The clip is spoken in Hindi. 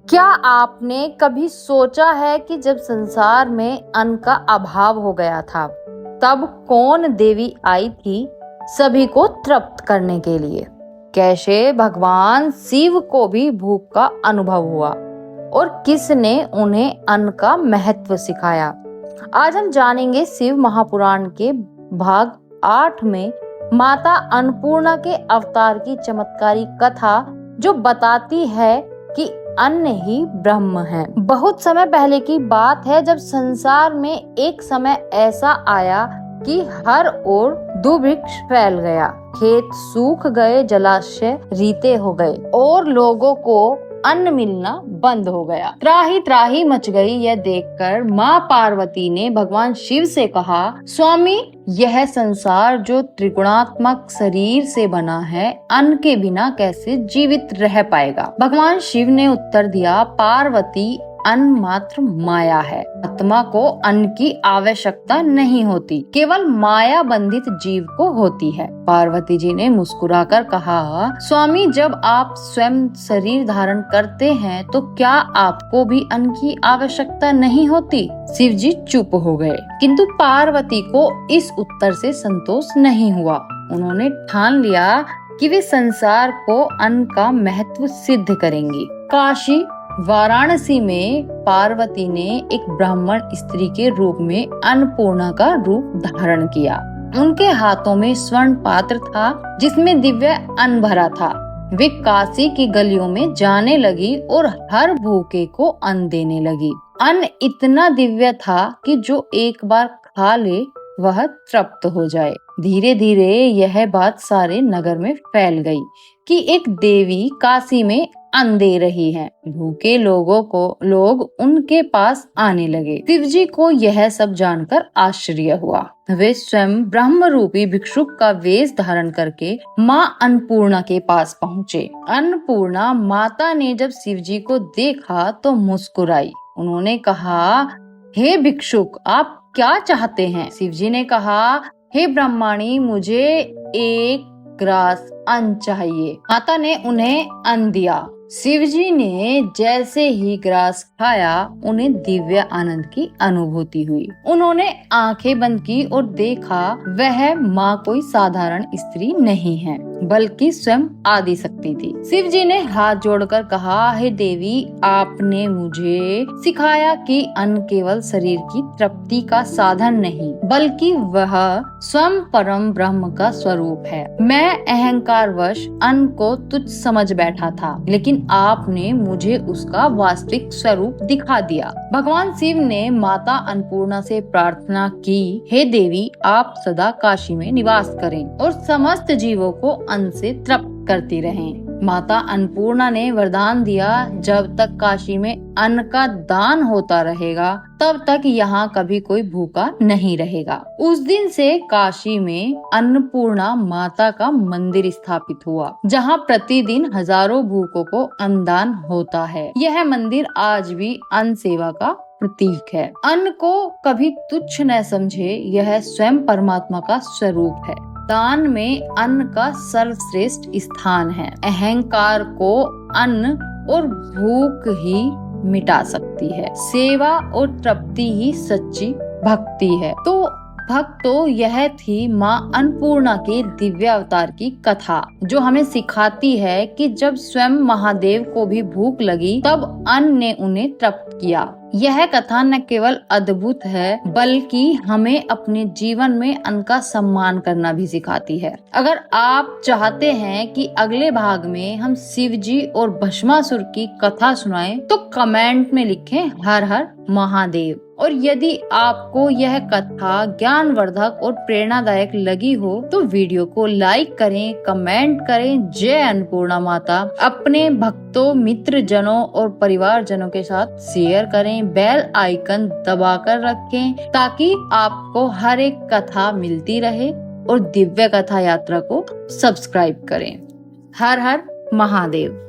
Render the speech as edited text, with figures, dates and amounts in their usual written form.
क्या आपने कभी सोचा है कि जब संसार में अन्न का अभाव हो गया था, तब कौन देवी आई थी सभी को तृप्त करने के लिए? कैसे भगवान शिव को भी भूख का अनुभव हुआ और किसने उन्हें अन्न का महत्व सिखाया? आज हम जानेंगे शिव महापुराण के भाग 8 में माता अन्नपूर्णा के अवतार की चमत्कारी कथा, जो बताती है कि अन्न ही ब्रह्म है। बहुत समय पहले की बात है, जब संसार में एक समय ऐसा आया कि हर ओर दुर्भिक्ष फैल गया, खेत सूख गए, जलाशय रीते हो गए और लोगों को अन्न मिलना बंद हो गया। त्राही त्राही मच गई। यह देखकर माँ पार्वती ने भगवान शिव से कहा, स्वामी, यह संसार जो त्रिगुणात्मक शरीर से बना है, अन्न के बिना कैसे जीवित रह पाएगा? भगवान शिव ने उत्तर दिया, पार्वती, अन्न मात्र माया है। आत्मा को अन्न की आवश्यकता नहीं होती, केवल माया बंधित जीव को होती है। पार्वती जी ने मुस्कुराकर कहा, स्वामी, जब आप स्वयं शरीर धारण करते हैं तो क्या आपको भी अन्न की आवश्यकता नहीं होती? शिव जी चुप हो गए, किंतु पार्वती को इस उत्तर से संतोष नहीं हुआ। उन्होंने ठान लिया कि वे संसार को अन्न का महत्व सिद्ध करेंगी। काशी वाराणसी में पार्वती ने एक ब्राह्मण स्त्री के रूप में अन्नपूर्णा का रूप धारण किया। उनके हाथों में स्वर्ण पात्र था जिसमें दिव्य अन्न भरा था। वे काशी की गलियों में जाने लगी और हर भूखे को अन्न देने लगी। अन्न इतना दिव्य था कि जो एक बार खा ले वह तृप्त हो जाए। धीरे धीरे यह बात सारे नगर में फैल गई कि एक देवी काशी में अन्न दे रही है। भूखे लोग उनके पास आने लगे। शिव जी को यह सब जानकर आश्चर्य हुआ। वे स्वयं ब्रह्म रूपी भिक्षुक का वेश धारण करके माँ अन्नपूर्णा के पास पहुँचे। अन्नपूर्णा माता ने जब शिव जी को देखा तो मुस्कुराई। उन्होंने कहा, हे भिक्षुक, आप क्या चाहते हैं? शिव जी ने कहा, हे ब्रह्माणी, मुझे एक ग्रास अन्न चाहिए। माता ने उन्हें अन्न दिया। शिव जी ने जैसे ही ग्रास खाया, उन्हें दिव्य आनंद की अनुभूति हुई। उन्होंने आंखें बंद की और देखा वह माँ कोई साधारण स्त्री नहीं है, बल्कि स्वयं आदि शक्ति थी। शिव जी ने हाथ जोड़कर कहा, हे देवी, आपने मुझे सिखाया कि अन्न केवल शरीर की तृप्ति का साधन नहीं, बल्कि वह स्वयं परम ब्रह्म का स्वरूप है। मैं अहंकारवश अन्न को तुच्छ समझ बैठा था, लेकिन आपने मुझे उसका वास्तविक स्वरूप दिखा दिया। भगवान शिव ने माता अन्नपूर्णा से प्रार्थना की, हे देवी, आप सदा काशी में निवास करें और समस्त जीवों को अन्न से तृप्त करती रहें। माता अन्नपूर्णा ने वरदान दिया, जब तक काशी में अन्न का दान होता रहेगा, तब तक यहाँ कभी कोई भूखा नहीं रहेगा। उस दिन से काशी में अन्नपूर्णा माता का मंदिर स्थापित हुआ, जहाँ प्रतिदिन हजारों भूखों को अन्नदान होता है। यह मंदिर आज भी अन्न सेवा का प्रतीक है। अन्न को कभी तुच्छ न समझे, यह स्वयं परमात्मा का स्वरूप है। दान में अन्न का सर्वश्रेष्ठ स्थान है। अहंकार को अन्न और भूख ही मिटा सकती है। सेवा और तृप्ति ही सच्ची भक्ति है। तो यह थी माँ अन्नपूर्णा के दिव्य अवतार की कथा, जो हमें सिखाती है कि जब स्वयं महादेव को भी भूख लगी, तब अन्न ने उन्हें तृप्त किया। यह कथा न केवल अद्भुत है, बल्कि हमें अपने जीवन में अन्न का सम्मान करना भी सिखाती है। अगर आप चाहते हैं कि अगले भाग में हम शिव जी और भस्मासुर की कथा सुनाएं, तो कमेंट में लिखें हर हर महादेव। और यदि आपको यह कथा ज्ञानवर्धक और प्रेरणादायक लगी हो, तो वीडियो को लाइक करें, कमेंट करें। जय अन्नपूर्णा माता। अपने भक्तों, मित्र जनों और परिवार जनों के साथ शेयर करें। बेल आइकन दबाकर रखें, ताकि आपको हर एक कथा मिलती रहे, और दिव्य कथा यात्रा को सब्सक्राइब करें। हर हर महादेव।